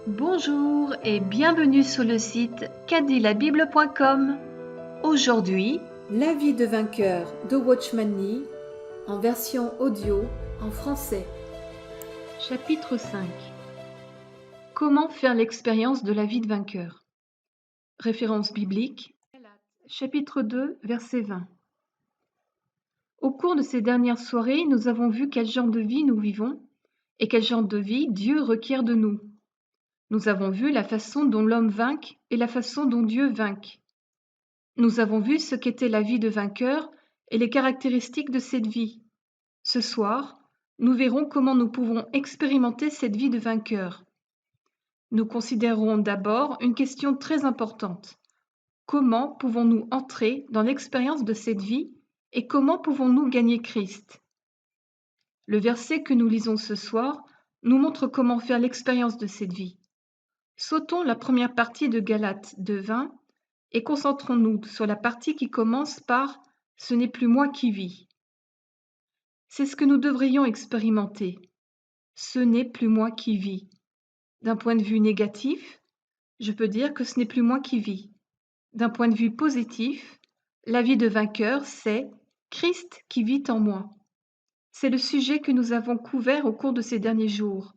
Bonjour et bienvenue sur le site quatditlabible.com. Aujourd'hui, La vie de vainqueur de Watchman Nee, en version audio en français. chapitre 5. Comment faire l'expérience de la vie de vainqueur? Référence biblique, chapitre 2, verset 20. Au cours de ces dernières soirées, nous avons vu quel genre de vie nous vivons et quel genre de vie Dieu requiert de nous. Nous avons vu la façon dont l'homme vainque et la façon dont Dieu vainque. Nous avons vu ce qu'était la vie de vainqueur et les caractéristiques de cette vie. Ce soir, nous verrons comment nous pouvons expérimenter cette vie de vainqueur. Nous considérerons d'abord une question très importante. Comment pouvons-nous entrer dans l'expérience de cette vie et comment pouvons-nous gagner Christ? Le verset que nous lisons ce soir nous montre comment faire l'expérience de cette vie. Sautons la première partie de Galates 2:20 et concentrons-nous sur la partie qui commence par « Ce n'est plus moi qui vis ». C'est ce que nous devrions expérimenter. Ce n'est plus moi qui vis. D'un point de vue négatif, je peux dire que ce n'est plus moi qui vis. D'un point de vue positif, la vie de vainqueur, c'est Christ qui vit en moi. C'est le sujet que nous avons couvert au cours de ces derniers jours.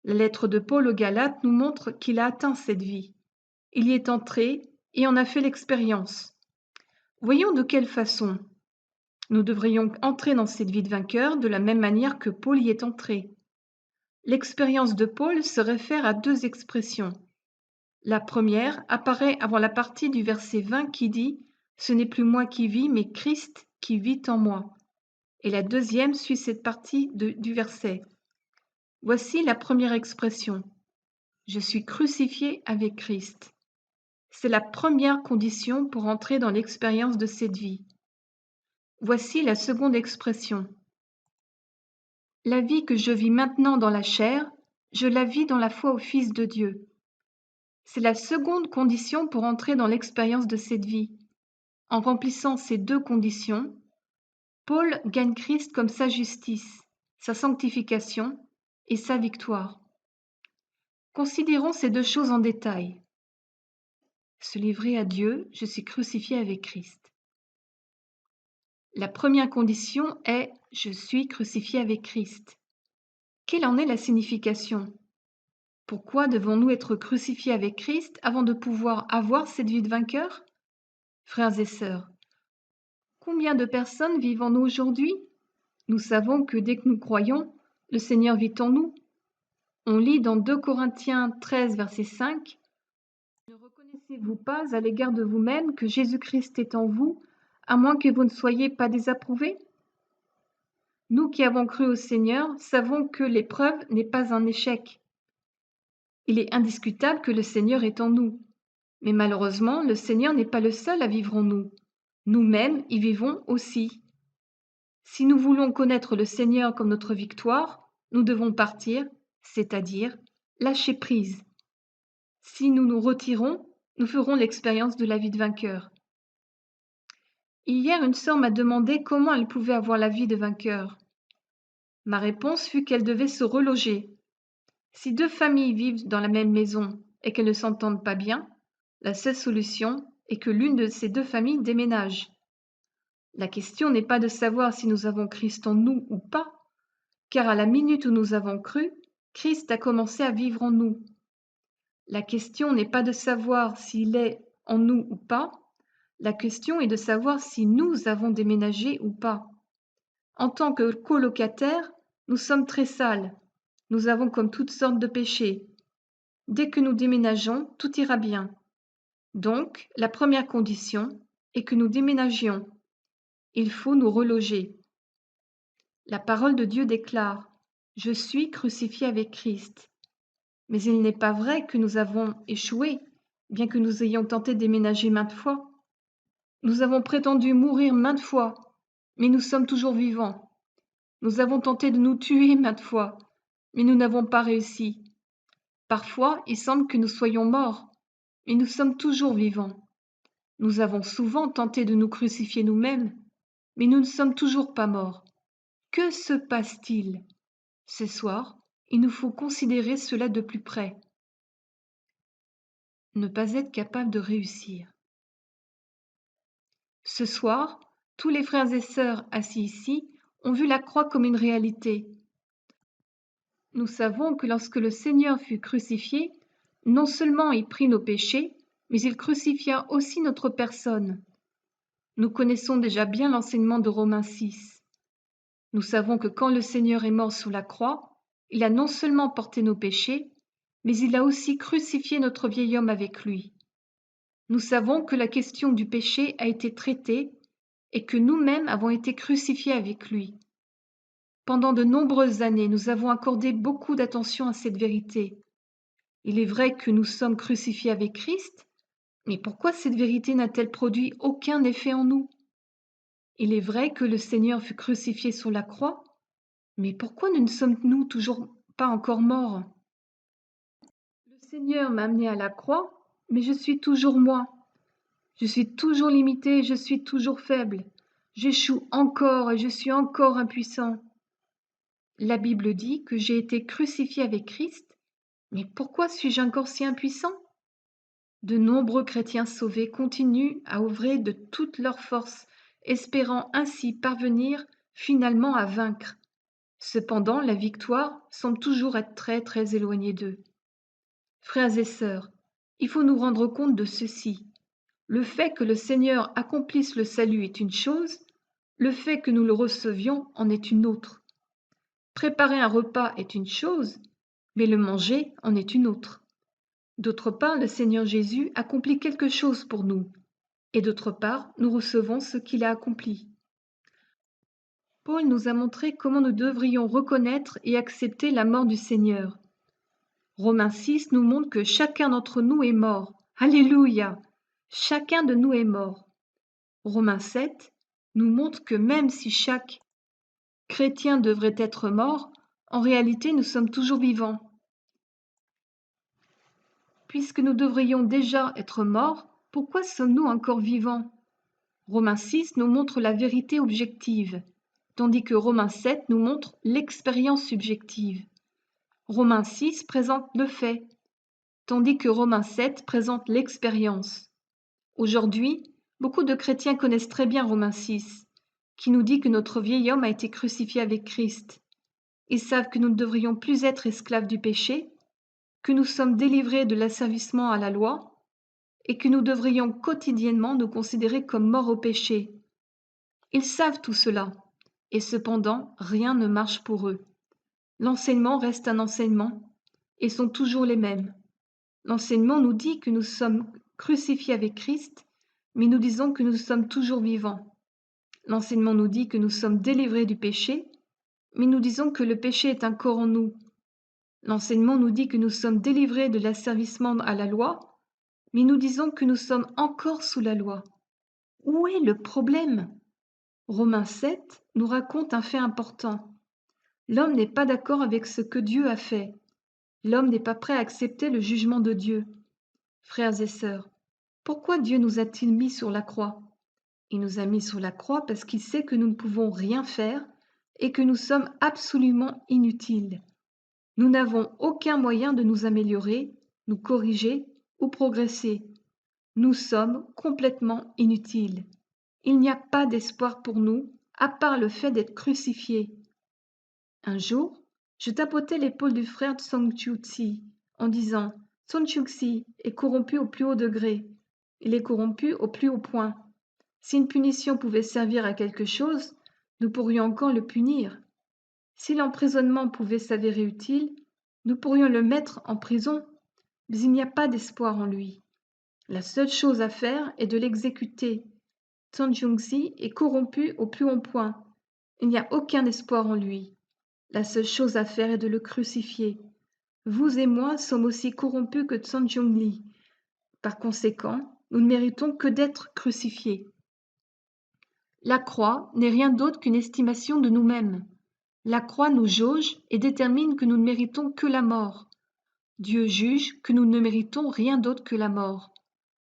La lettre de Paul aux Galates nous montre qu'il a atteint cette vie. Il y est entré et en a fait l'expérience. Voyons de quelle façon. Nous devrions entrer dans cette vie de vainqueur de la même manière que Paul y est entré. L'expérience de Paul se réfère à deux expressions. La première apparaît avant la partie du verset 20 qui dit « Ce n'est plus moi qui vis, mais Christ qui vit en moi ». Et la deuxième suit cette partie du verset. Voici la première expression. Je suis crucifié avec Christ. C'est la première condition pour entrer dans l'expérience de cette vie. Voici la seconde expression. La vie que je vis maintenant dans la chair, je la vis dans la foi au Fils de Dieu. C'est la seconde condition pour entrer dans l'expérience de cette vie. En remplissant ces deux conditions, Paul gagne Christ comme sa justice, sa sanctification et sa victoire. Considérons ces deux choses en détail. Se livrer à Dieu, je suis crucifié avec Christ. La première condition est « je suis crucifié avec Christ ». Quelle en est la signification? Pourquoi devons-nous être crucifiés avec Christ avant de pouvoir avoir cette vie de vainqueur? Frères et sœurs, combien de personnes vivons-nous aujourd'hui? Nous savons que dès que nous croyons, le Seigneur vit en nous. On lit dans 2 Corinthiens 13, verset 5, « Ne reconnaissez-vous pas à l'égard de vous-même que Jésus-Christ est en vous, à moins que vous ne soyez pas désapprouvés ?» Nous qui avons cru au Seigneur savons que l'épreuve n'est pas un échec. Il est indiscutable que le Seigneur est en nous. Mais malheureusement, le Seigneur n'est pas le seul à vivre en nous. Nous-mêmes y vivons aussi. Si nous voulons connaître le Seigneur comme notre victoire, nous devons partir, c'est-à-dire lâcher prise. Si nous nous retirons, nous ferons l'expérience de la vie de vainqueur. Hier, une sœur m'a demandé comment elle pouvait avoir la vie de vainqueur. Ma réponse fut qu'elle devait se reloger. Si deux familles vivent dans la même maison et qu'elles ne s'entendent pas bien, la seule solution est que l'une de ces deux familles déménage. La question n'est pas de savoir si nous avons Christ en nous ou pas, car à la minute où nous avons cru, Christ a commencé à vivre en nous. La question n'est pas de savoir s'il est en nous ou pas, la question est de savoir si nous avons déménagé ou pas. En tant que colocataires, nous sommes très sales. Nous avons comme toutes sortes de péchés. Dès que nous déménageons, tout ira bien. Donc, la première condition est que nous déménagions. Il faut nous reloger. La parole de Dieu déclare « Je suis crucifié avec Christ ». Mais il n'est pas vrai que nous avons échoué, bien que nous ayons tenté de déménager maintes fois. Nous avons prétendu mourir maintes fois, mais nous sommes toujours vivants. Nous avons tenté de nous tuer maintes fois, mais nous n'avons pas réussi. Parfois, il semble que nous soyons morts, mais nous sommes toujours vivants. Nous avons souvent tenté de nous crucifier nous-mêmes, mais nous ne sommes toujours pas morts. Que se passe-t-il? Ce soir, il nous faut considérer cela de plus près. ne pas être capable de réussir. Ce soir, tous les frères et sœurs assis ici ont vu la croix comme une réalité. Nous savons que lorsque le Seigneur fut crucifié, non seulement il prit nos péchés, mais il crucifia aussi notre personne. Nous connaissons déjà bien l'enseignement de Romains 6. Nous savons que quand le Seigneur est mort sous la croix, il a non seulement porté nos péchés, mais il a aussi crucifié notre vieil homme avec lui. Nous savons que la question du péché a été traitée et que nous-mêmes avons été crucifiés avec lui. Pendant de nombreuses années, nous avons accordé beaucoup d'attention à cette vérité. Il est vrai que nous sommes crucifiés avec Christ, mais pourquoi cette vérité n'a-t-elle produit aucun effet en nous? Il est vrai que le Seigneur fut crucifié sur la croix, mais pourquoi ne sommes-nous toujours pas encore morts? Le Seigneur m'a amené à la croix, mais je suis toujours moi. Je suis toujours limité, je suis toujours faible. J'échoue encore et je suis encore impuissant. La Bible dit que j'ai été crucifié avec Christ, mais pourquoi suis-je encore si impuissant? De nombreux chrétiens sauvés continuent à œuvrer de toute leur force, espérant ainsi parvenir finalement à vaincre. Cependant, la victoire semble toujours être très très éloignée d'eux. Frères et sœurs, il faut nous rendre compte de ceci. Le fait que le Seigneur accomplisse le salut est une chose, le fait que nous le recevions en est une autre. Préparer un repas est une chose, mais le manger en est une autre. D'autre part, le Seigneur Jésus accomplit quelque chose pour nous, et d'autre part, nous recevons ce qu'il a accompli. Paul nous a montré comment nous devrions reconnaître et accepter la mort du Seigneur. Romains 6 nous montre que chacun d'entre nous est mort. Alléluia! Chacun de nous est mort. Romains 7 nous montre que même si chaque chrétien devrait être mort, en réalité nous sommes toujours vivants. Puisque nous devrions déjà être morts, pourquoi sommes-nous encore vivants? Romains 6 nous montre la vérité objective, tandis que Romains 7 nous montre l'expérience subjective. Romains 6 présente le fait, tandis que Romains 7 présente l'expérience. Aujourd'hui, beaucoup de chrétiens connaissent très bien Romains 6, qui nous dit que notre vieil homme a été crucifié avec Christ. Ils savent que nous ne devrions plus être esclaves du péché, que nous sommes délivrés de l'asservissement à la loi, et que nous devrions quotidiennement nous considérer comme morts au péché. Ils savent tout cela, et cependant rien ne marche pour eux. L'enseignement reste un enseignement, et sont toujours les mêmes. L'enseignement nous dit que nous sommes crucifiés avec Christ, mais nous disons que nous sommes toujours vivants. L'enseignement nous dit que nous sommes délivrés du péché, mais nous disons que le péché est encore en nous. L'enseignement nous dit que nous sommes délivrés de l'asservissement à la loi, mais nous disons que nous sommes encore sous la loi. Où est le problème? Romains 7 nous raconte un fait important. L'homme n'est pas d'accord avec ce que Dieu a fait. L'homme n'est pas prêt à accepter le jugement de Dieu. Frères et sœurs, pourquoi Dieu nous a-t-il mis sur la croix? Il nous a mis sur la croix parce qu'il sait que nous ne pouvons rien faire et que nous sommes absolument inutiles. Nous n'avons aucun moyen de nous améliorer, nous corriger ou progresser. Nous sommes complètement inutiles. Il n'y a pas d'espoir pour nous, à part le fait d'être crucifiés. Un jour, je tapotais l'épaule du frère Tsong Chu-Tsi en disant « Tsong Chu-Tsi est corrompu au plus haut degré. Il est corrompu au plus haut point. Si une punition pouvait servir à quelque chose, nous pourrions encore le punir. Si l'emprisonnement pouvait s'avérer utile, nous pourrions le mettre en prison, mais il n'y a pas d'espoir en lui. La seule chose à faire est de l'exécuter. Tsong Chu-Tsi est corrompu au plus haut point. Il n'y a aucun espoir en lui. La seule chose à faire est de le crucifier. Vous et moi sommes aussi corrompus que Tsong Chu-Li. Par conséquent, nous ne méritons que d'être crucifiés. La croix n'est rien d'autre qu'une estimation de nous-mêmes. La croix nous jauge et détermine que nous ne méritons que la mort. Dieu juge que nous ne méritons rien d'autre que la mort.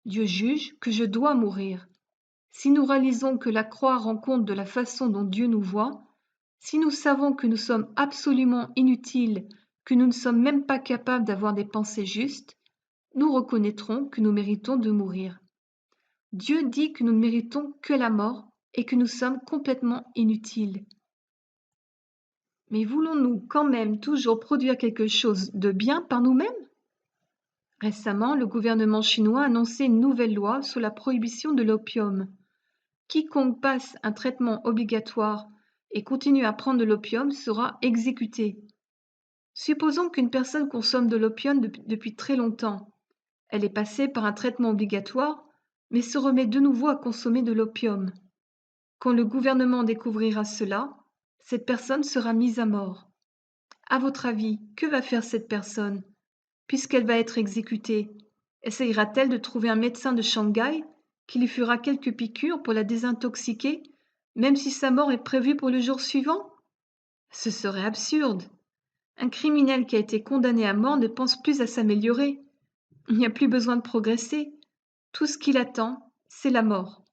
Dieu juge que je dois mourir. Si nous réalisons que la croix rend compte de la façon dont Dieu nous voit, si nous savons que nous sommes absolument inutiles, que nous ne sommes même pas capables d'avoir des pensées justes, nous reconnaîtrons que nous méritons de mourir. Dieu dit que nous ne méritons que la mort et que nous sommes complètement inutiles. Mais voulons-nous quand même toujours produire quelque chose de bien par nous-mêmes? Récemment, le gouvernement chinois a annoncé une nouvelle loi sur la prohibition de l'opium. Quiconque passe un traitement obligatoire et continue à prendre de l'opium sera exécuté. Supposons qu'une personne consomme de l'opium depuis très longtemps. Elle est passée par un traitement obligatoire, mais se remet de nouveau à consommer de l'opium. Quand le gouvernement découvrira cela, cette personne sera mise à mort. À votre avis, que va faire cette personne? Puisqu'elle va être exécutée, essayera-t-elle de trouver un médecin de Shanghai qui lui fera quelques piqûres pour la désintoxiquer, même si sa mort est prévue pour le jour suivant? Ce serait absurde. Un criminel qui a été condamné à mort ne pense plus à s'améliorer. Il n'y a plus besoin de progresser. Tout ce qu'il attend, c'est la mort.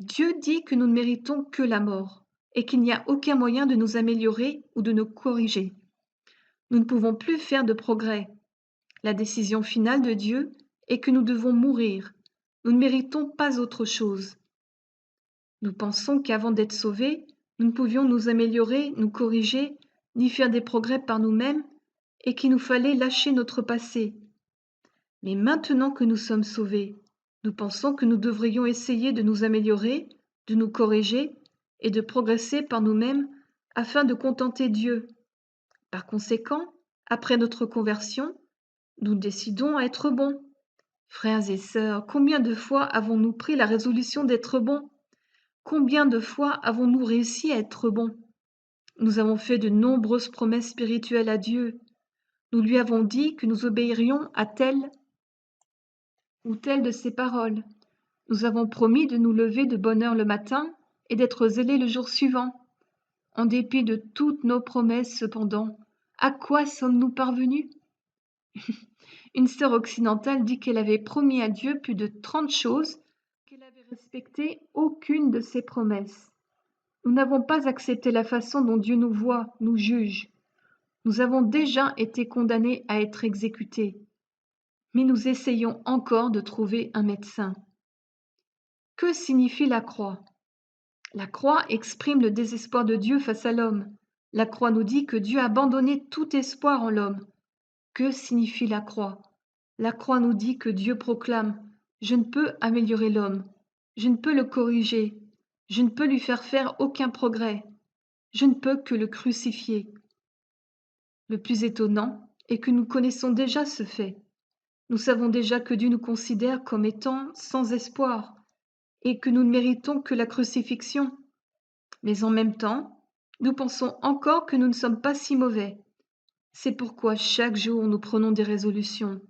Dieu dit que nous ne méritons que la mort et qu'il n'y a aucun moyen de nous améliorer ou de nous corriger. Nous ne pouvons plus faire de progrès. La décision finale de Dieu est que nous devons mourir. Nous ne méritons pas autre chose. Nous pensons qu'avant d'être sauvés, nous ne pouvions nous améliorer, nous corriger, ni faire des progrès par nous-mêmes, et qu'il nous fallait lâcher notre passé. Mais maintenant que nous sommes sauvés, nous pensons que nous devrions essayer de nous améliorer, de nous corriger et de progresser par nous-mêmes afin de contenter Dieu. Par conséquent, après notre conversion, nous décidons à être bons. Frères et sœurs, combien de fois avons-nous pris la résolution d'être bons? Combien de fois avons-nous réussi à être bons? Nous avons fait de nombreuses promesses spirituelles à Dieu. Nous lui avons dit que nous obéirions à telle ou telle de ses paroles. Nous avons promis de nous lever de bonne heure le matin et d'être zélés le jour suivant. En dépit de toutes nos promesses, cependant, à quoi sommes-nous parvenus? Une sœur occidentale dit qu'elle avait promis à Dieu plus de 30 choses, qu'elle n'avait respecté aucune de ses promesses. Nous n'avons pas accepté la façon dont Dieu nous voit, nous juge. Nous avons déjà été condamnés à être exécutés. Mais nous essayons encore de trouver un médecin. Que signifie la croix? La croix exprime le désespoir de Dieu face à l'homme. La croix nous dit que Dieu a abandonné tout espoir en l'homme. Que signifie la croix? La croix nous dit que Dieu proclame: je ne peux améliorer l'homme, je ne peux le corriger, je ne peux lui faire aucun progrès, je ne peux que le crucifier. Le plus étonnant est que nous connaissons déjà ce fait. Nous savons déjà que Dieu nous considère comme étant sans espoir et que nous ne méritons que la crucifixion. Mais en même temps, nous pensons encore que nous ne sommes pas si mauvais. C'est pourquoi chaque jour nous prenons des résolutions.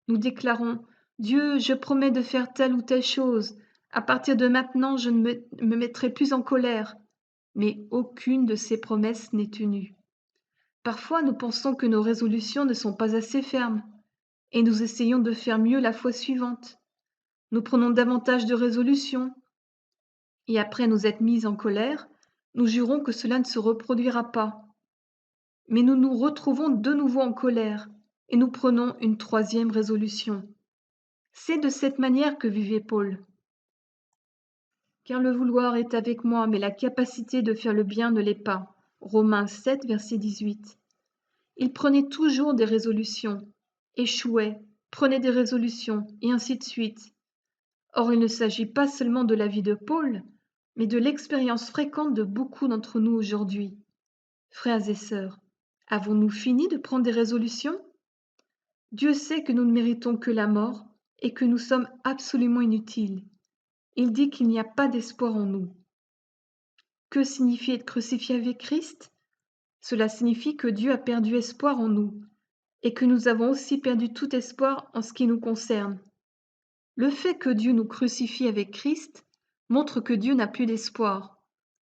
Nous déclarons: Dieu, je promets de faire telle ou telle chose. À partir de maintenant, je ne me mettrai plus en colère. Mais aucune de ces promesses n'est tenue. Parfois, nous pensons que nos résolutions ne sont pas assez fermes, et nous essayons de faire mieux la fois suivante. Nous prenons davantage de résolutions, et après nous être mis en colère, nous jurons que cela ne se reproduira pas. Mais nous nous retrouvons de nouveau en colère, et nous prenons une troisième résolution. C'est de cette manière que vivait Paul. Car le vouloir est avec moi, mais la capacité de faire le bien ne l'est pas. Romains 7, verset 18. Il prenait toujours des résolutions, échouait, prenait des résolutions, et ainsi de suite. Or, il ne s'agit pas seulement de la vie de Paul, mais de l'expérience fréquente de beaucoup d'entre nous aujourd'hui. Frères et sœurs, avons-nous fini de prendre des résolutions? Dieu sait que nous ne méritons que la mort et que nous sommes absolument inutiles. Il dit qu'il n'y a pas d'espoir en nous. Que signifie être crucifié avec Christ? Cela signifie que Dieu a perdu espoir en nous et que nous avons aussi perdu tout espoir en ce qui nous concerne. Le fait que Dieu nous crucifie avec Christ montre que Dieu n'a plus d'espoir.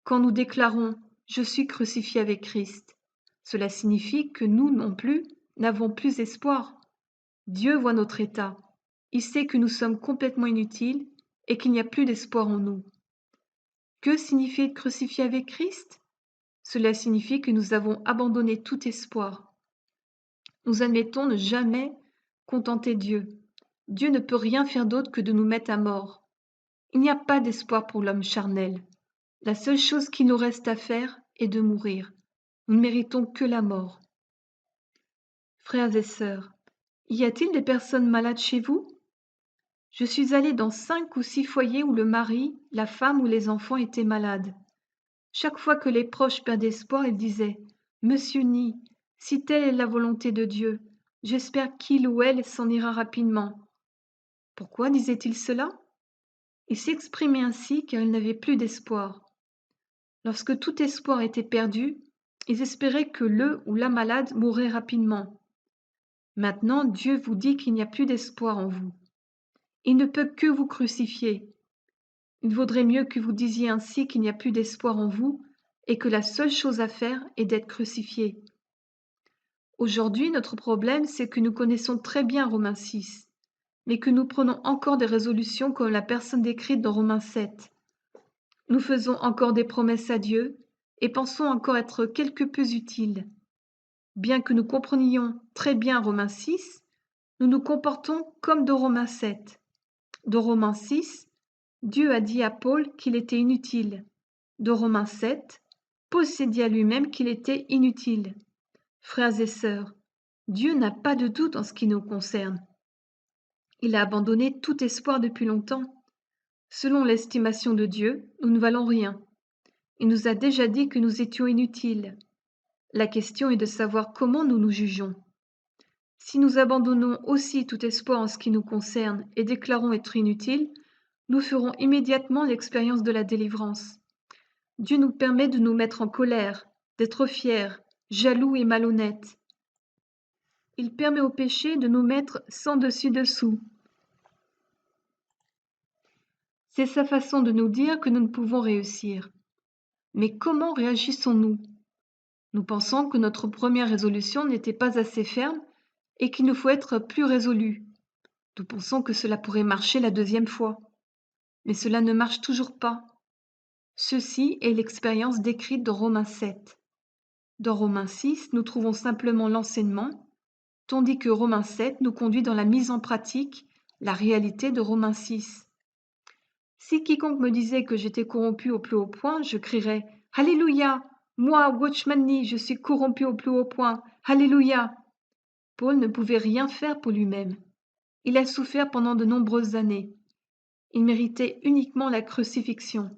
Quand nous déclarons « Je suis crucifié avec Christ », cela signifie que nous non plus n'avons plus espoir. Dieu voit notre état. Il sait que nous sommes complètement inutiles et qu'il n'y a plus d'espoir en nous. Que signifie être crucifié avec Christ? Cela signifie que nous avons abandonné tout espoir. Nous admettons ne jamais Contentez Dieu. Dieu ne peut rien faire d'autre que de nous mettre à mort. Il n'y a pas d'espoir pour l'homme charnel. La seule chose qui nous reste à faire est de mourir. Nous ne méritons que la mort. Frères et sœurs, y a-t-il des personnes malades chez vous? Je suis allée dans 5 ou 6 foyers où le mari, la femme ou les enfants étaient malades. Chaque fois que les proches perdaient espoir, ils disaient « Monsieur Ni, si telle est la volonté de Dieu, j'espère qu'il ou elle s'en ira rapidement. » Pourquoi disaient-ils cela? Ils s'exprimaient ainsi car ils n'avaient plus d'espoir. Lorsque tout espoir était perdu, ils espéraient que le ou la malade mourrait rapidement. Maintenant, Dieu vous dit qu'il n'y a plus d'espoir en vous. Il ne peut que vous crucifier. Il vaudrait mieux que vous disiez ainsi qu'il n'y a plus d'espoir en vous et que la seule chose à faire est d'être crucifié. Aujourd'hui, notre problème, c'est que nous connaissons très bien Romains 6, mais que nous prenons encore des résolutions comme la personne décrite dans Romains 7. Nous faisons encore des promesses à Dieu et pensons encore être quelque peu utiles. Bien que nous comprenions très bien Romains 6, nous nous comportons comme dans Romains 7. Dans Romains 6, Dieu a dit à Paul qu'il était inutile. Dans Romains 7, Paul s'est dit à lui-même qu'il était inutile. Frères et sœurs, Dieu n'a pas de doute en ce qui nous concerne. Il a abandonné tout espoir depuis longtemps. Selon l'estimation de Dieu, nous ne valons rien. Il nous a déjà dit que nous étions inutiles. La question est de savoir comment nous nous jugeons. Si nous abandonnons aussi tout espoir en ce qui nous concerne et déclarons être inutiles, nous ferons immédiatement l'expérience de la délivrance. Dieu nous permet de nous mettre en colère, d'être fiers, jaloux et malhonnêtes. Il permet au péché de nous mettre sans dessus-dessous. C'est sa façon de nous dire que nous ne pouvons réussir. Mais comment réagissons-nous? Nous pensons que notre première résolution n'était pas assez ferme et qu'il nous faut être plus résolus. Nous pensons que cela pourrait marcher la deuxième fois. Mais cela ne marche toujours pas. Ceci est l'expérience décrite dans Romains 7. Dans Romains 6, nous trouvons simplement l'enseignement, tandis que Romains 7 nous conduit dans la mise en pratique, la réalité de Romains 6. Si quiconque me disait que j'étais corrompu au plus haut point, je crierais « Alléluia! Moi, Watchman Nee, je suis corrompu au plus haut point! Alléluia !» Paul ne pouvait rien faire pour lui-même. Il a souffert pendant de nombreuses années. Il méritait uniquement la crucifixion.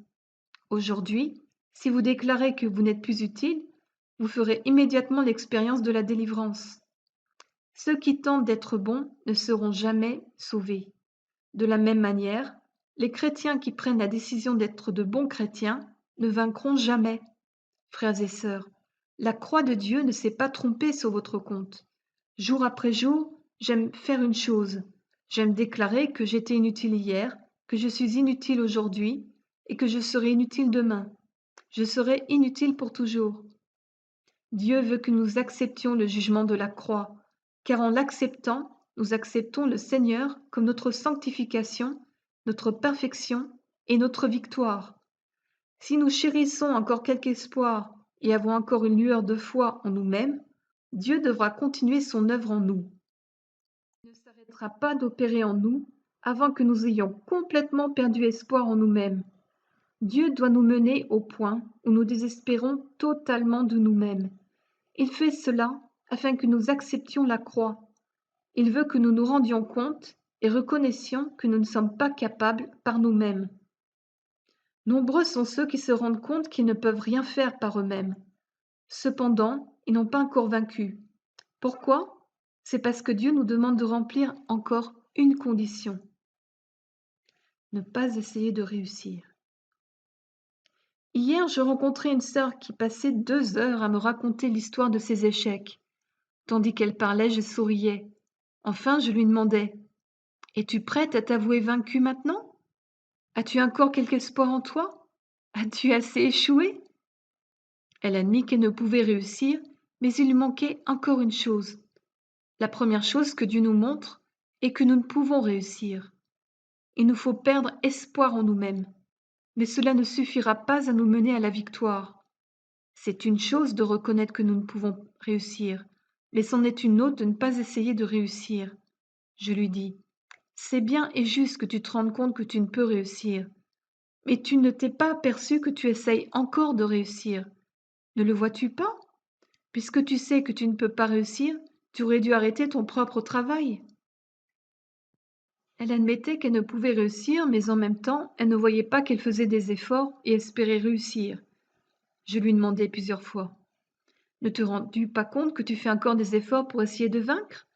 Aujourd'hui, si vous déclarez que vous n'êtes plus utile, vous ferez immédiatement l'expérience de la délivrance. Ceux qui tentent d'être bons ne seront jamais sauvés. De la même manière, les chrétiens qui prennent la décision d'être de bons chrétiens ne vaincront jamais. Frères et sœurs, la croix de Dieu ne s'est pas trompée sur votre compte. Jour après jour, j'aime faire une chose. J'aime déclarer que j'étais inutile hier, que je suis inutile aujourd'hui et que je serai inutile demain. Je serai inutile pour toujours. Dieu veut que nous acceptions le jugement de la croix, car en l'acceptant, nous acceptons le Seigneur comme notre sanctification, notre perfection et notre victoire. Si nous chérissons encore quelque espoir et avons encore une lueur de foi en nous-mêmes, Dieu devra continuer son œuvre en nous. Il ne s'arrêtera pas d'opérer en nous avant que nous ayons complètement perdu espoir en nous-mêmes. Dieu doit nous mener au point où nous désespérons totalement de nous-mêmes. Il fait cela afin que nous acceptions la croix. Il veut que nous nous rendions compte et reconnaissions que nous ne sommes pas capables par nous-mêmes. Nombreux sont ceux qui se rendent compte qu'ils ne peuvent rien faire par eux-mêmes. Cependant, ils n'ont pas encore vaincu. Pourquoi? C'est parce que Dieu nous demande de remplir encore une condition. Ne pas essayer de réussir. Hier, je rencontrai une sœur qui passait 2 heures à me raconter l'histoire de ses échecs. Tandis qu'elle parlait, je souriais. Enfin, je lui demandais « Es-tu prête à t'avouer vaincue maintenant? As-tu encore quelque espoir en toi? As-tu assez échoué ?» Elle admit qu'elle ne pouvait réussir, mais il lui manquait encore une chose. La première chose que Dieu nous montre est que nous ne pouvons réussir. Il nous faut perdre espoir en nous-mêmes, mais cela ne suffira pas à nous mener à la victoire. C'est une chose de reconnaître que nous ne pouvons réussir, mais c'en est une autre de ne pas essayer de réussir. Je lui dis, c'est bien et juste que tu te rendes compte que tu ne peux réussir. Mais tu ne t'es pas aperçu que tu essayes encore de réussir. Ne le vois-tu pas? Puisque tu sais que tu ne peux pas réussir, tu aurais dû arrêter ton propre travail. Elle admettait qu'elle ne pouvait réussir, mais en même temps, elle ne voyait pas qu'elle faisait des efforts et espérait réussir. Je lui demandai plusieurs fois. Ne te rends-tu pas compte que tu fais encore des efforts pour essayer de vaincre?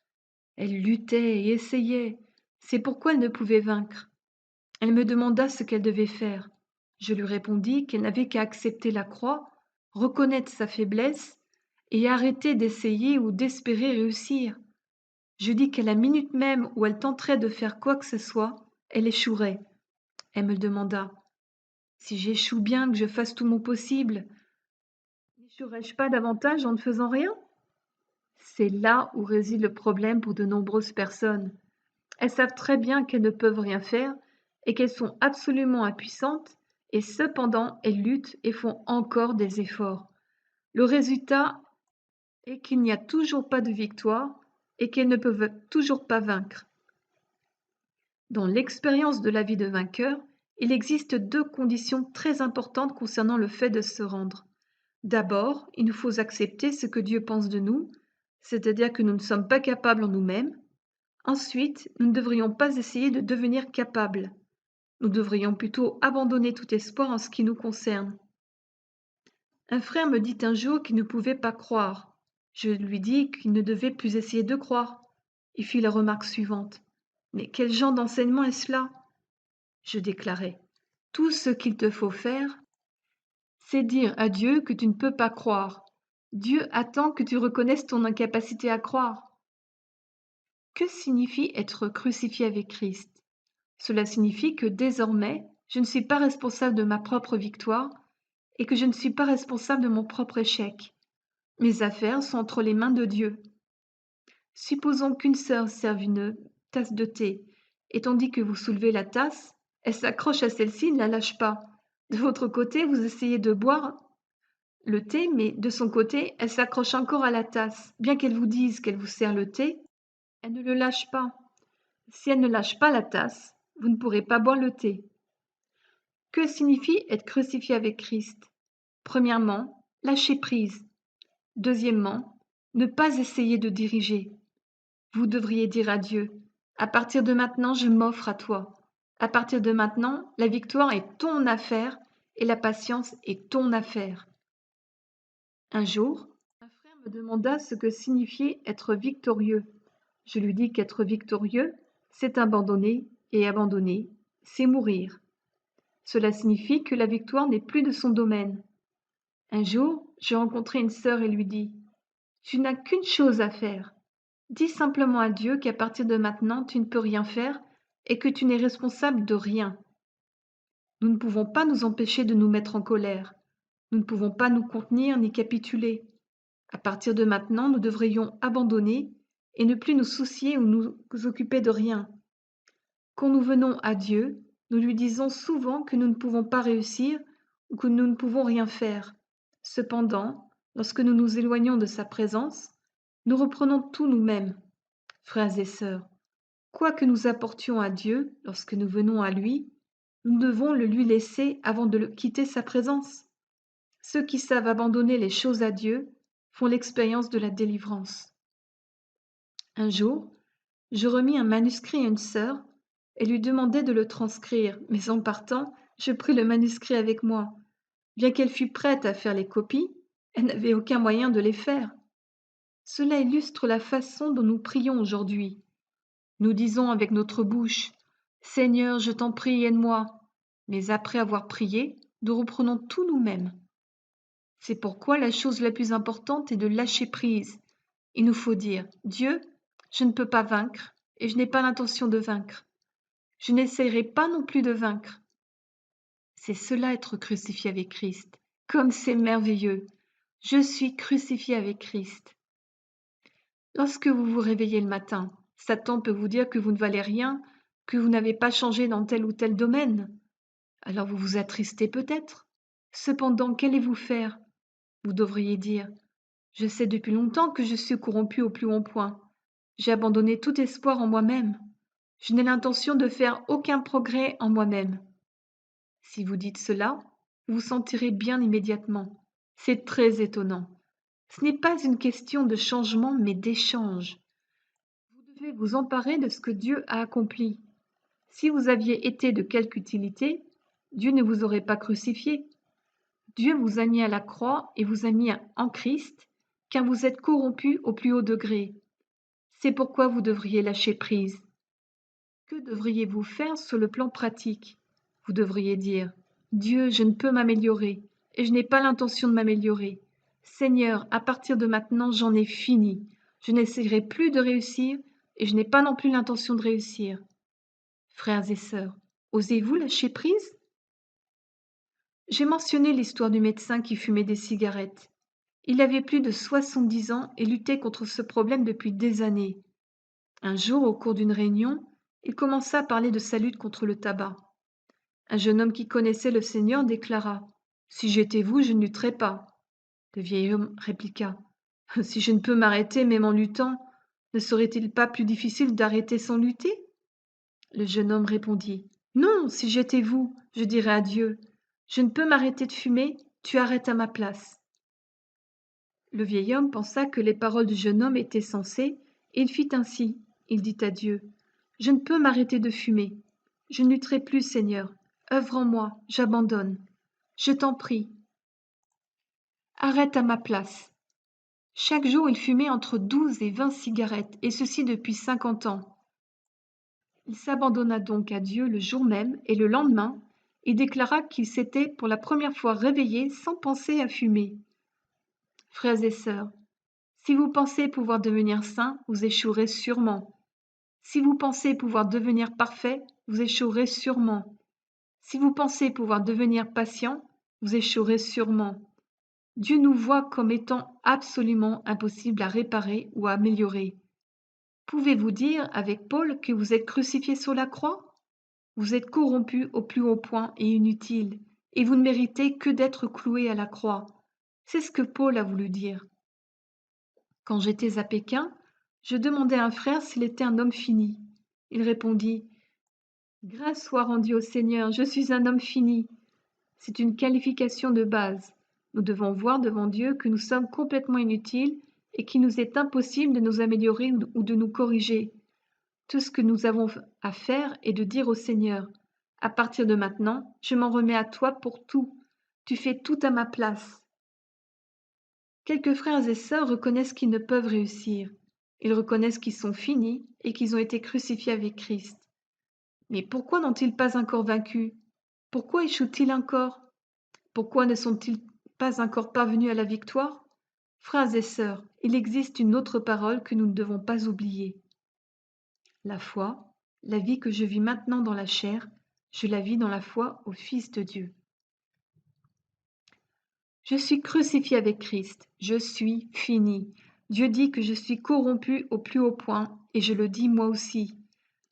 Elle luttait et essayait. C'est pourquoi elle ne pouvait vaincre. Elle me demanda ce qu'elle devait faire. Je lui répondis qu'elle n'avait qu'à accepter la croix, reconnaître sa faiblesse et arrêter d'essayer ou d'espérer réussir. Je dis qu'à la minute même où elle tenterait de faire quoi que ce soit, elle échouerait. Elle me demanda, si j'échoue bien, que je fasse tout mon possible, n'échouerais-je pas davantage en ne faisant rien? C'est là où réside le problème pour de nombreuses personnes. Elles savent très bien qu'elles ne peuvent rien faire et qu'elles sont absolument impuissantes, et cependant elles luttent et font encore des efforts. Le résultat est qu'il n'y a toujours pas de victoire et qu'elles ne peuvent toujours pas vaincre. Dans l'expérience de la vie de vainqueur, il existe deux conditions très importantes concernant le fait de se rendre. D'abord, il nous faut accepter ce que Dieu pense de nous, c'est-à-dire que nous ne sommes pas capables en nous-mêmes. Ensuite, nous ne devrions pas essayer de devenir capables. Nous devrions plutôt abandonner tout espoir en ce qui nous concerne. Un frère me dit un jour qu'il ne pouvait pas croire. Je lui dis qu'il ne devait plus essayer de croire. Il fit la remarque suivante. Mais quel genre d'enseignement est cela? Je déclarai. Tout ce qu'il te faut faire, c'est dire à Dieu que tu ne peux pas croire. Dieu attend que tu reconnaisses ton incapacité à croire. Que signifie être crucifié avec Christ? Cela signifie que désormais, je ne suis pas responsable de ma propre victoire et que je ne suis pas responsable de mon propre échec. Mes affaires sont entre les mains de Dieu. Supposons qu'une sœur serve une tasse de thé, et tandis que vous soulevez la tasse, elle s'accroche à celle-ci et ne la lâche pas. De votre côté, vous essayez de boire le thé, mais de son côté, elle s'accroche encore à la tasse. Bien qu'elle vous dise qu'elle vous sert le thé, elle ne le lâche pas. Si elle ne lâche pas la tasse, vous ne pourrez pas boire le thé. Que signifie être crucifié avec Christ? Premièrement, lâcher prise. Deuxièmement, ne pas essayer de diriger. Vous devriez dire à Dieu, à partir de maintenant, je m'offre à toi. À partir de maintenant, la victoire est ton affaire et la patience est ton affaire. Un jour, un frère me demanda ce que signifiait être victorieux. Je lui dis qu'être victorieux, c'est abandonner, et abandonner, c'est mourir. Cela signifie que la victoire n'est plus de son domaine. Un jour, j'ai rencontré une sœur et lui dis, tu n'as qu'une chose à faire. Dis simplement à Dieu qu'à partir de maintenant, tu ne peux rien faire et que tu n'es responsable de rien. Nous ne pouvons pas nous empêcher de nous mettre en colère. Nous ne pouvons pas nous contenir ni capituler. À partir de maintenant, nous devrions abandonner et ne plus nous soucier ou nous occuper de rien. Quand nous venons à Dieu, nous lui disons souvent que nous ne pouvons pas réussir ou que nous ne pouvons rien faire. Cependant, lorsque nous nous éloignons de sa présence, nous reprenons tout nous-mêmes. Frères et sœurs, quoi que nous apportions à Dieu lorsque nous venons à lui, nous devons le lui laisser avant de quitter sa présence. Ceux qui savent abandonner les choses à Dieu font l'expérience de la délivrance. Un jour, je remis un manuscrit à une sœur et lui demandai de le transcrire, mais en partant, je pris le manuscrit avec moi. Bien qu'elle fût prête à faire les copies, elle n'avait aucun moyen de les faire. Cela illustre la façon dont nous prions aujourd'hui. Nous disons avec notre bouche, Seigneur, je t'en prie, aide-moi. Mais après avoir prié, nous reprenons tout nous-mêmes. C'est pourquoi la chose la plus importante est de lâcher prise. Il nous faut dire, Dieu, je ne peux pas vaincre et je n'ai pas l'intention de vaincre. Je n'essaierai pas non plus de vaincre. C'est cela être crucifié avec Christ. Comme c'est merveilleux. Je suis crucifié avec Christ. Lorsque vous vous réveillez le matin, Satan peut vous dire que vous ne valez rien, que vous n'avez pas changé dans tel ou tel domaine. Alors vous vous attristez peut-être. Cependant, qu'allez-vous faire? Vous devriez dire, je sais depuis longtemps que je suis corrompu au plus haut point. J'ai abandonné tout espoir en moi-même. Je n'ai l'intention de faire aucun progrès en moi-même. » Si vous dites cela, vous vous sentirez bien immédiatement. C'est très étonnant. Ce n'est pas une question de changement, mais d'échange. Vous devez vous emparer de ce que Dieu a accompli. Si vous aviez été de quelque utilité, Dieu ne vous aurait pas crucifié. Dieu vous a mis à la croix et vous a mis en Christ, car vous êtes corrompu au plus haut degré. C'est pourquoi vous devriez lâcher prise. Que devriez-vous faire sur le plan pratique? Vous devriez dire: Dieu, je ne peux m'améliorer, et je n'ai pas l'intention de m'améliorer. Seigneur, à partir de maintenant, j'en ai fini. Je n'essaierai plus de réussir, et je n'ai pas non plus l'intention de réussir. Frères et sœurs, osez-vous lâcher prise? J'ai mentionné l'histoire du médecin qui fumait des cigarettes. Il avait plus de 70 ans et luttait contre ce problème depuis des années. Un jour, au cours d'une réunion, il commença à parler de sa lutte contre le tabac. Un jeune homme qui connaissait le Seigneur déclara: « Si j'étais vous, je ne lutterais pas. » Le vieil homme répliqua: « Si je ne peux m'arrêter même en luttant, ne serait-il pas plus difficile d'arrêter sans lutter ?» Le jeune homme répondit: « Non, si j'étais vous, je dirais à Dieu: je ne peux m'arrêter de fumer, tu arrêtes à ma place. » Le vieil homme pensa que les paroles du jeune homme étaient sensées, et il fit ainsi. Il dit à Dieu: « Je ne peux m'arrêter de fumer. Je ne lutterai plus, Seigneur. Œuvre en moi, j'abandonne. Je t'en prie. Arrête à ma place. » Chaque jour, il fumait entre 12 et 20 cigarettes, et ceci depuis 50 ans. Il s'abandonna donc à Dieu le jour même, et le lendemain, il déclara qu'il s'était pour la première fois réveillé sans penser à fumer. Frères et sœurs, si vous pensez pouvoir devenir saint, vous échouerez sûrement. Si vous pensez pouvoir devenir parfait, vous échouerez sûrement. Si vous pensez pouvoir devenir patient, vous échouerez sûrement. Dieu nous voit comme étant absolument impossibles à réparer ou à améliorer. Pouvez-vous dire avec Paul que vous êtes crucifié sur la croix? Vous êtes corrompu au plus haut point et inutile, et vous ne méritez que d'être cloué à la croix. C'est ce que Paul a voulu dire. Quand j'étais à Pékin, je demandai à un frère s'il était un homme fini. Il répondit: « Grâce soit rendue au Seigneur, je suis un homme fini. » C'est une qualification de base. Nous devons voir devant Dieu que nous sommes complètement inutiles et qu'il nous est impossible de nous améliorer ou de nous corriger. Tout ce que nous avons à faire est de dire au Seigneur: « À partir de maintenant, je m'en remets à toi pour tout. Tu fais tout à ma place. » Quelques frères et sœurs reconnaissent qu'ils ne peuvent réussir. Ils reconnaissent qu'ils sont finis et qu'ils ont été crucifiés avec Christ. Mais pourquoi n'ont-ils pas encore vaincu? Pourquoi échouent-ils encore? Pourquoi ne sont-ils pas encore parvenus à la victoire? Frères et sœurs, il existe une autre parole que nous ne devons pas oublier. La foi, la vie que je vis maintenant dans la chair, je la vis dans la foi au Fils de Dieu. Je suis crucifié avec Christ, je suis fini. Dieu dit que je suis corrompu au plus haut point, et je le dis moi aussi.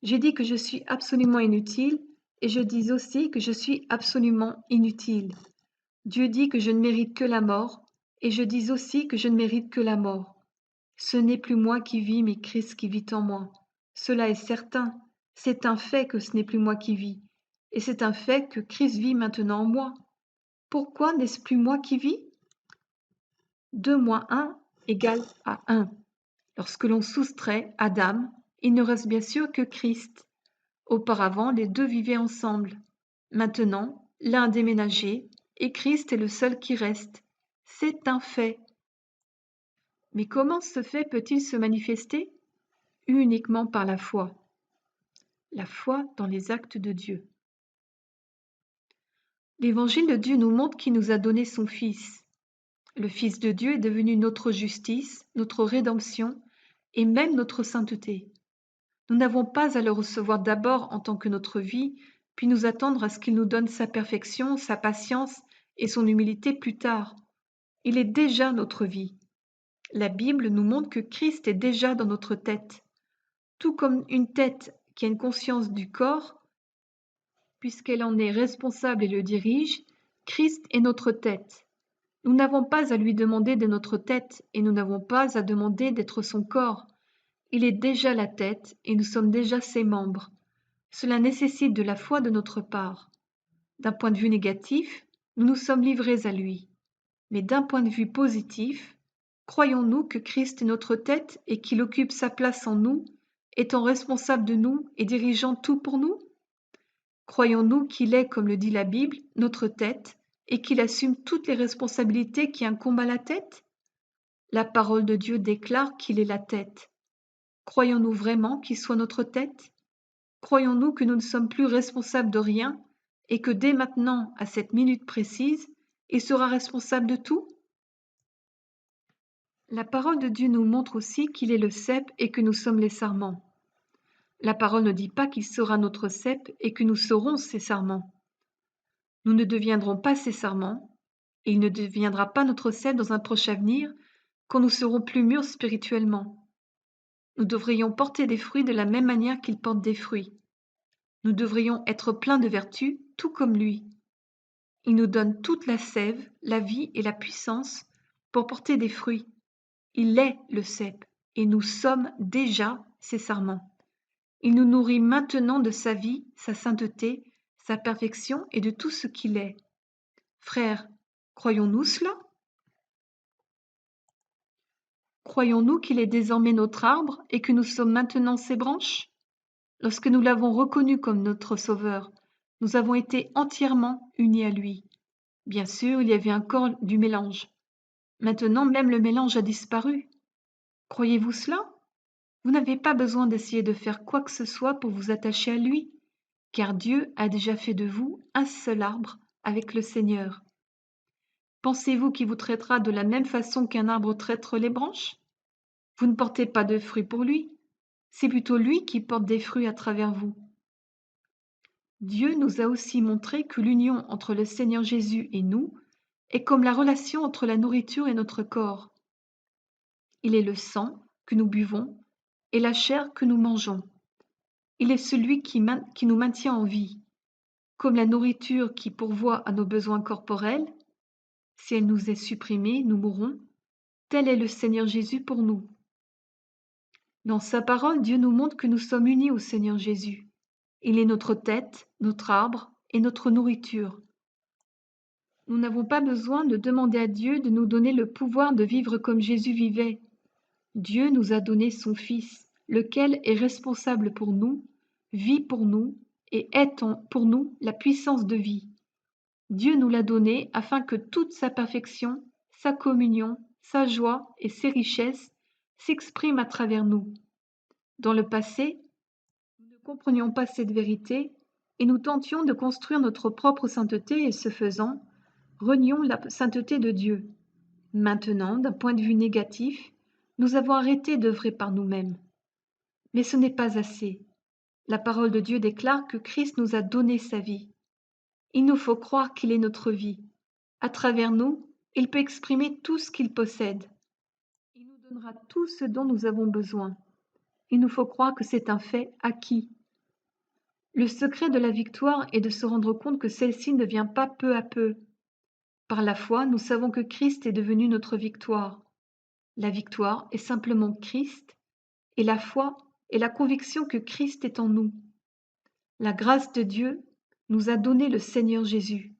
J'ai dit que je suis absolument inutile, et je dis aussi que je suis absolument inutile. Dieu dit que je ne mérite que la mort, et je dis aussi que je ne mérite que la mort. Ce n'est plus moi qui vis, mais Christ qui vit en moi. Cela est certain, c'est un fait que ce n'est plus moi qui vis, et c'est un fait que Christ vit maintenant en moi. Pourquoi n'est-ce plus moi qui vis? 2 moins 1 égale à 1. Lorsque l'on soustrait Adam, il ne reste bien sûr que Christ. Auparavant, les deux vivaient ensemble. Maintenant, l'un a déménagé, et Christ est le seul qui reste. C'est un fait. Mais comment ce fait peut-il se manifester? Uniquement par la foi. La foi dans les actes de Dieu. L'Évangile de Dieu nous montre qu'il nous a donné son Fils. Le Fils de Dieu est devenu notre justice, notre rédemption et même notre sainteté. Nous n'avons pas à le recevoir d'abord en tant que notre vie, puis nous attendre à ce qu'il nous donne sa perfection, sa patience et son humilité plus tard. Il est déjà notre vie. La Bible nous montre que Christ est déjà dans notre tête. Tout comme une tête qui a une conscience du corps, puisqu'elle en est responsable et le dirige, Christ est notre tête. Nous n'avons pas à lui demander de notre tête et nous n'avons pas à demander d'être son corps. Il est déjà la tête et nous sommes déjà ses membres. Cela nécessite de la foi de notre part. D'un point de vue négatif, nous nous sommes livrés à lui. Mais d'un point de vue positif, croyons-nous que Christ est notre tête et qu'il occupe sa place en nous, étant responsable de nous et dirigeant tout pour nous? Croyons-nous qu'il est, comme le dit la Bible, notre tête et qu'il assume toutes les responsabilités qui incombent à la tête? La parole de Dieu déclare qu'il est la tête. Croyons-nous vraiment qu'il soit notre tête? Croyons-nous que nous ne sommes plus responsables de rien et que dès maintenant, à cette minute précise, il sera responsable de tout? La parole de Dieu nous montre aussi qu'il est le cep et que nous sommes les sarments. La parole ne dit pas qu'il sera notre cep et que nous serons ses sarments. Nous ne deviendrons pas ses sarments et il ne deviendra pas notre cep dans un proche avenir quand nous serons plus mûrs spirituellement. Nous devrions porter des fruits de la même manière qu'il porte des fruits. Nous devrions être pleins de vertu, tout comme lui. Il nous donne toute la sève, la vie et la puissance pour porter des fruits. Il est le cep et nous sommes déjà ses sarments. Il nous nourrit maintenant de sa vie, sa sainteté, sa perfection et de tout ce qu'il est. Frères, croyons-nous cela? Croyons-nous qu'il est désormais notre arbre et que nous sommes maintenant ses branches? Lorsque nous l'avons reconnu comme notre Sauveur, nous avons été entièrement unis à lui. Bien sûr, il y avait encore du mélange. Maintenant, même le mélange a disparu. Croyez-vous cela? Vous n'avez pas besoin d'essayer de faire quoi que ce soit pour vous attacher à lui, car Dieu a déjà fait de vous un seul arbre avec le Seigneur. Pensez-vous qu'il vous traitera de la même façon qu'un arbre traite les branches? Vous ne portez pas de fruits pour lui, c'est plutôt lui qui porte des fruits à travers vous. Dieu nous a aussi montré que l'union entre le Seigneur Jésus et nous est comme la relation entre la nourriture et notre corps. Il est le sang que nous buvons et la chair que nous mangeons. Il est celui qui nous maintient en vie. Comme la nourriture qui pourvoit à nos besoins corporels, si elle nous est supprimée, nous mourrons. Tel est le Seigneur Jésus pour nous. Dans sa parole, Dieu nous montre que nous sommes unis au Seigneur Jésus. Il est notre tête, notre arbre et notre nourriture. Nous n'avons pas besoin de demander à Dieu de nous donner le pouvoir de vivre comme Jésus vivait. Dieu nous a donné son Fils, lequel est responsable pour nous, vit pour nous et est pour nous la puissance de vie. Dieu nous l'a donné afin que toute sa perfection, sa communion, sa joie et ses richesses s'expriment à travers nous. Dans le passé, nous ne comprenions pas cette vérité et nous tentions de construire notre propre sainteté et ce faisant, renions la sainteté de Dieu. Maintenant, d'un point de vue négatif, nous avons arrêté d'œuvrer par nous-mêmes. Mais ce n'est pas assez. La parole de Dieu déclare que Christ nous a donné sa vie. Il nous faut croire qu'il est notre vie. À travers nous, il peut exprimer tout ce qu'il possède. Il nous donnera tout ce dont nous avons besoin. Il nous faut croire que c'est un fait acquis. Le secret de la victoire est de se rendre compte que celle-ci ne vient pas peu à peu. Par la foi, nous savons que Christ est devenu notre victoire. La victoire est simplement Christ, et la foi est la conviction que Christ est en nous. La grâce de Dieu nous a donné le Seigneur Jésus.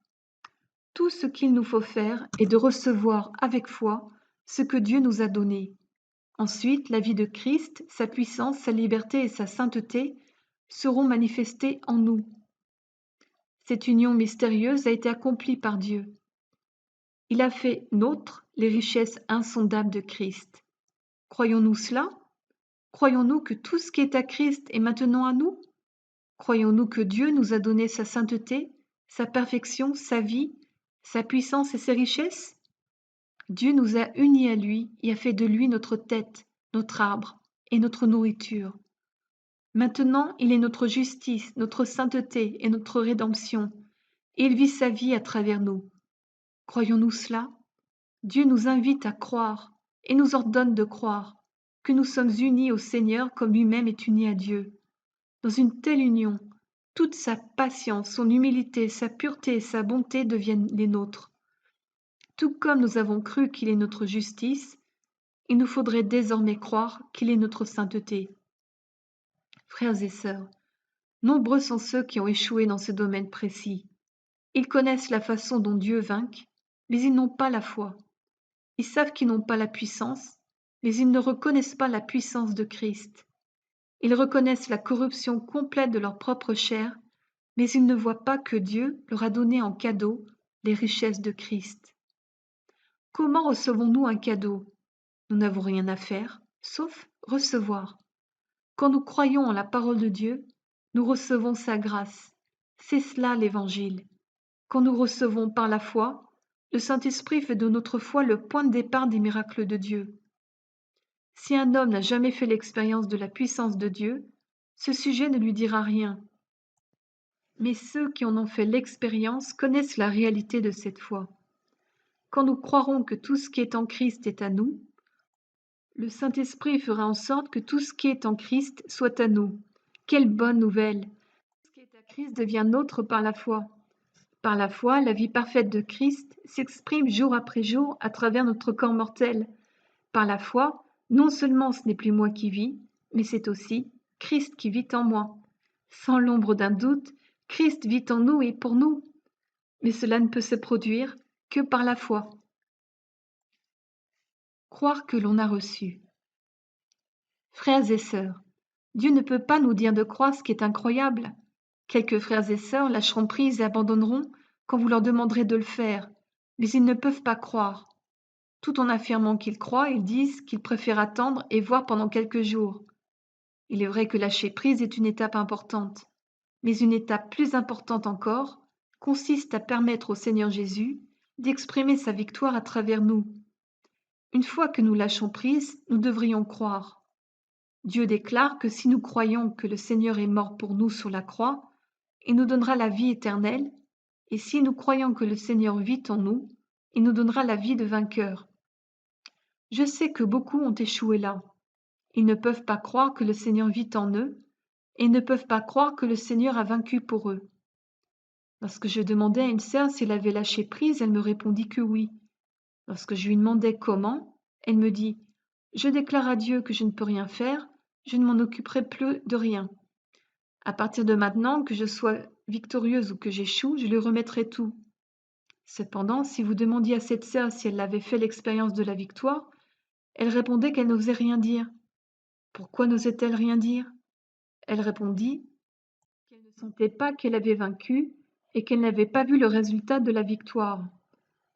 Tout ce qu'il nous faut faire est de recevoir avec foi ce que Dieu nous a donné. Ensuite, la vie de Christ, sa puissance, sa liberté et sa sainteté seront manifestées en nous. Cette union mystérieuse a été accomplie par Dieu. Il a fait nôtres les richesses insondables de Christ. Croyons-nous cela? Croyons-nous que tout ce qui est à Christ est maintenant à nous? Croyons-nous que Dieu nous a donné sa sainteté, sa perfection, sa vie, sa puissance et ses richesses? Dieu nous a unis à lui et a fait de lui notre tête, notre arbre et notre nourriture. Maintenant, il est notre justice, notre sainteté et notre rédemption, et il vit sa vie à travers nous. Croyons-nous cela? Dieu nous invite à croire et nous ordonne de croire que nous sommes unis au Seigneur comme lui-même est uni à Dieu. Dans une telle union, toute sa patience, son humilité, sa pureté et sa bonté deviennent les nôtres. Tout comme nous avons cru qu'il est notre justice, il nous faudrait désormais croire qu'il est notre sainteté. Frères et sœurs, nombreux sont ceux qui ont échoué dans ce domaine précis. Ils connaissent la façon dont Dieu vainque, mais ils n'ont pas la foi. Ils savent qu'ils n'ont pas la puissance, mais ils ne reconnaissent pas la puissance de Christ. Ils reconnaissent la corruption complète de leur propre chair, mais ils ne voient pas que Dieu leur a donné en cadeau les richesses de Christ. Comment recevons-nous un cadeau? Nous n'avons rien à faire, sauf recevoir. Quand nous croyons en la parole de Dieu, nous recevons sa grâce. C'est cela l'Évangile. Quand nous recevons par la foi, le Saint-Esprit fait de notre foi le point de départ des miracles de Dieu. Si un homme n'a jamais fait l'expérience de la puissance de Dieu, ce sujet ne lui dira rien. Mais ceux qui en ont fait l'expérience connaissent la réalité de cette foi. Quand nous croirons que tout ce qui est en Christ est à nous, le Saint-Esprit fera en sorte que tout ce qui est en Christ soit à nous. Quelle bonne nouvelle! Tout ce qui est à Christ devient nôtre par la foi. Par la foi, la vie parfaite de Christ s'exprime jour après jour à travers notre corps mortel. Par la foi, non seulement ce n'est plus moi qui vis, mais c'est aussi Christ qui vit en moi. Sans l'ombre d'un doute, Christ vit en nous et pour nous. Mais cela ne peut se produire que par la foi. Croire que l'on a reçu. Frères et sœurs, Dieu ne peut pas nous dire de croire ce qui est incroyable. Quelques frères et sœurs lâcheront prise et abandonneront quand vous leur demanderez de le faire, mais ils ne peuvent pas croire. Tout en affirmant qu'ils croient, ils disent qu'ils préfèrent attendre et voir pendant quelques jours. Il est vrai que lâcher prise est une étape importante, mais une étape plus importante encore consiste à permettre au Seigneur Jésus d'exprimer sa victoire à travers nous. Une fois que nous lâchons prise, nous devrions croire. Dieu déclare que si nous croyons que le Seigneur est mort pour nous sur la croix, il nous donnera la vie éternelle, et si nous croyons que le Seigneur vit en nous, il nous donnera la vie de vainqueur. Je sais que beaucoup ont échoué là. Ils ne peuvent pas croire que le Seigneur vit en eux, et ils ne peuvent pas croire que le Seigneur a vaincu pour eux. Lorsque je demandais à une sœur si elle avait lâché prise, elle me répondit que oui. Lorsque je lui demandais comment, elle me dit « Je déclare à Dieu que je ne peux rien faire, je ne m'en occuperai plus de rien. À partir de maintenant, que je sois victorieuse ou que j'échoue, je lui remettrai tout. » Cependant, si vous demandiez à cette sœur si elle avait fait l'expérience de la victoire, elle répondait qu'elle n'osait rien dire. Pourquoi n'osait-elle rien dire? Elle répondit qu'elle ne sentait pas qu'elle avait vaincu et qu'elle n'avait pas vu le résultat de la victoire.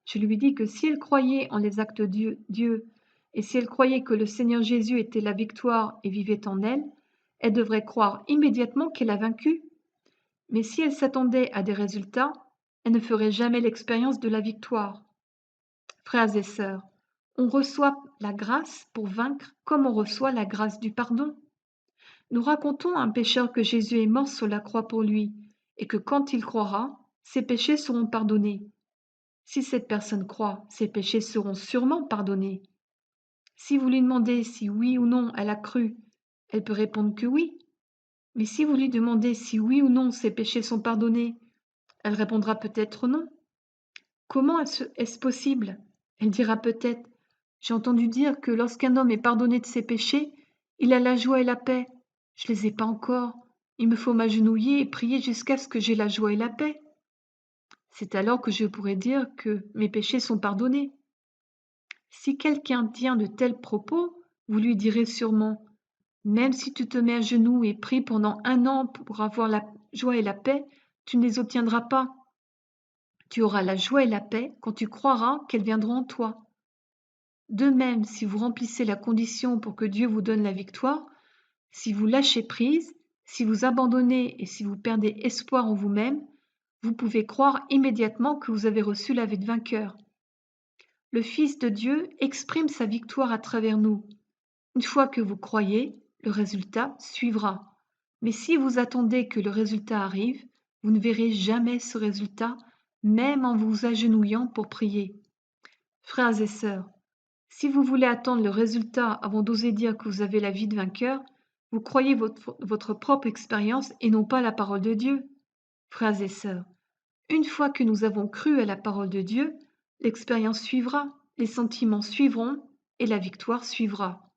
Je lui dis que si elle croyait en les actes de Dieu et si elle croyait que le Seigneur Jésus était la victoire et vivait en elle, elle devrait croire immédiatement qu'elle a vaincu. Mais si elle s'attendait à des résultats, elle ne ferait jamais l'expérience de la victoire. Frères et sœurs, on reçoit la grâce pour vaincre comme on reçoit la grâce du pardon. Nous racontons à un pécheur que Jésus est mort sur la croix pour lui et que quand il croira, ses péchés seront pardonnés. Si cette personne croit, ses péchés seront sûrement pardonnés. Si vous lui demandez si oui ou non elle a cru, elle peut répondre que oui. Mais si vous lui demandez si oui ou non ses péchés sont pardonnés, elle répondra peut-être non. Comment est-ce possible? Elle dira peut-être: j'ai entendu dire que lorsqu'un homme est pardonné de ses péchés, il a la joie et la paix. Je les ai pas encore. Il me faut m'agenouiller et prier jusqu'à ce que j'ai la joie et la paix. C'est alors que je pourrais dire que mes péchés sont pardonnés. Si quelqu'un tient de tels propos, vous lui direz sûrement: même si tu te mets à genoux et pries pendant 1 an pour avoir la joie et la paix, tu ne les obtiendras pas. Tu auras la joie et la paix quand tu croiras qu'elles viendront en toi. De même, si vous remplissez la condition pour que Dieu vous donne la victoire, si vous lâchez prise, si vous abandonnez et si vous perdez espoir en vous-même, vous pouvez croire immédiatement que vous avez reçu la vie de vainqueur. Le Fils de Dieu exprime sa victoire à travers nous. Une fois que vous croyez, le résultat suivra. Mais si vous attendez que le résultat arrive, vous ne verrez jamais ce résultat, même en vous agenouillant pour prier. Frères et sœurs, si vous voulez attendre le résultat avant d'oser dire que vous avez la vie de vainqueur, vous croyez votre propre expérience et non pas la parole de Dieu. Frères et sœurs, une fois que nous avons cru à la parole de Dieu, l'expérience suivra, les sentiments suivront et la victoire suivra.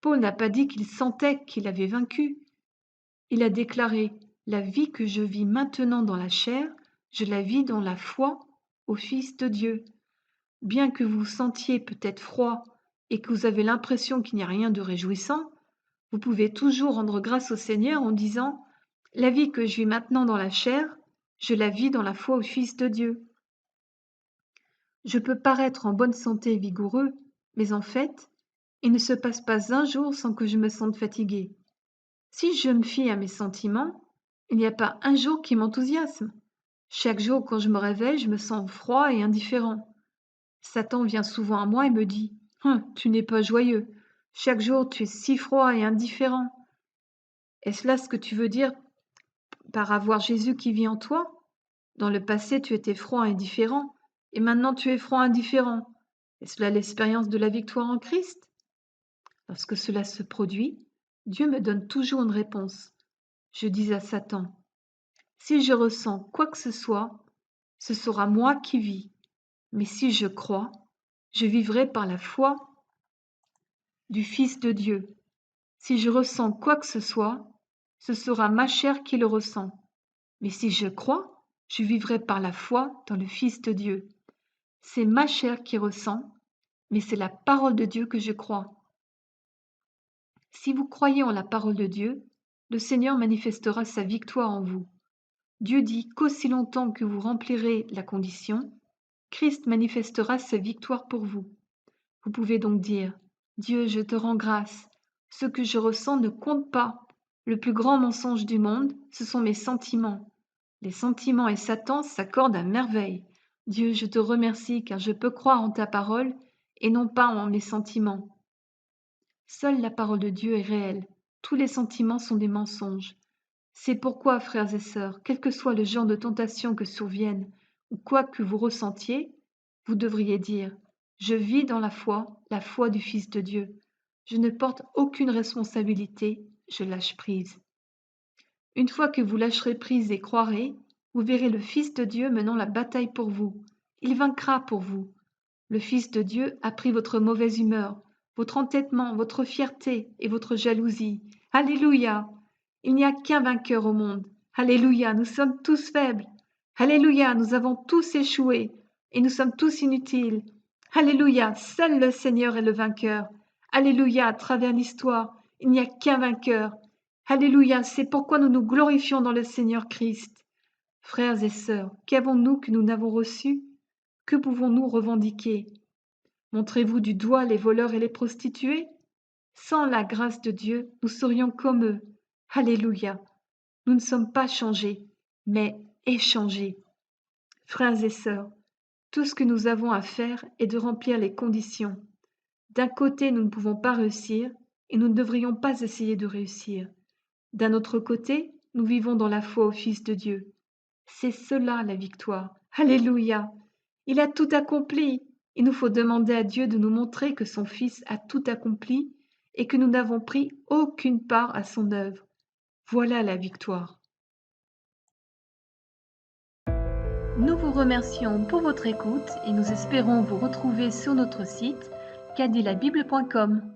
Paul n'a pas dit qu'il sentait qu'il avait vaincu. Il a déclaré « La vie que je vis maintenant dans la chair, je la vis dans la foi au Fils de Dieu. » Bien que vous sentiez peut-être froid et que vous avez l'impression qu'il n'y a rien de réjouissant, vous pouvez toujours rendre grâce au Seigneur en disant « La vie que je vis maintenant dans la chair, je la vis dans la foi au Fils de Dieu. » Je peux paraître en bonne santé et vigoureux, mais en fait, il ne se passe pas un jour sans que je me sente fatigué. Si je me fie à mes sentiments, il n'y a pas un jour qui m'enthousiasme. Chaque jour, quand je me réveille, je me sens froid et indifférent. Satan vient souvent à moi et me dit « Tu n'es pas joyeux. Chaque jour, tu es si froid et indifférent. » Est-ce là ce que tu veux dire par avoir Jésus qui vit en toi? Dans le passé, tu étais froid et indifférent, et maintenant tu es froid et indifférent. Est-ce là l'expérience de la victoire en Christ? Lorsque cela se produit, Dieu me donne toujours une réponse. Je dis à Satan, si je ressens quoi que ce soit, ce sera moi qui vis. Mais si je crois, je vivrai par la foi du Fils de Dieu. Si je ressens quoi que ce soit, ce sera ma chair qui le ressent. Mais si je crois, je vivrai par la foi dans le Fils de Dieu. C'est ma chair qui ressent, mais c'est la parole de Dieu que je crois. Si vous croyez en la parole de Dieu, le Seigneur manifestera sa victoire en vous. Dieu dit qu'aussi longtemps que vous remplirez la condition, Christ manifestera sa victoire pour vous. Vous pouvez donc dire, Dieu, je te rends grâce. Ce que je ressens ne compte pas. Le plus grand mensonge du monde, ce sont mes sentiments. Les sentiments et Satan s'accordent à merveille. Dieu, je te remercie car je peux croire en ta parole et non pas en mes sentiments. Seule la parole de Dieu est réelle. Tous les sentiments sont des mensonges. C'est pourquoi, frères et sœurs, quel que soit le genre de tentation que survienne, ou quoi que vous ressentiez, vous devriez dire « Je vis dans la foi du Fils de Dieu. Je ne porte aucune responsabilité, je lâche prise. » Une fois que vous lâcherez prise et croirez, vous verrez le Fils de Dieu menant la bataille pour vous. Il vaincra pour vous. Le Fils de Dieu a pris votre mauvaise humeur, votre entêtement, votre fierté et votre jalousie. Alléluia! Il n'y a qu'un vainqueur au monde. Alléluia! Nous sommes tous faibles. Alléluia! Nous avons tous échoué et nous sommes tous inutiles. Alléluia! Seul le Seigneur est le vainqueur. Alléluia! À travers l'histoire, il n'y a qu'un vainqueur. Alléluia! C'est pourquoi nous nous glorifions dans le Seigneur Christ. Frères et sœurs, qu'avons-nous que nous n'avons reçu? Que pouvons-nous revendiquer? Montrez-vous du doigt les voleurs et les prostituées? Sans la grâce de Dieu, nous serions comme eux. Alléluia! Nous ne sommes pas changés, mais échangés. Frères et sœurs, tout ce que nous avons à faire est de remplir les conditions. D'un côté, nous ne pouvons pas réussir et nous ne devrions pas essayer de réussir. D'un autre côté, nous vivons dans la foi au Fils de Dieu. C'est cela la victoire. Alléluia! Il a tout accompli. Il nous faut demander à Dieu de nous montrer que son Fils a tout accompli et que nous n'avons pris aucune part à son œuvre. Voilà la victoire. Nous vous remercions pour votre écoute et nous espérons vous retrouver sur notre site cadilabible.com.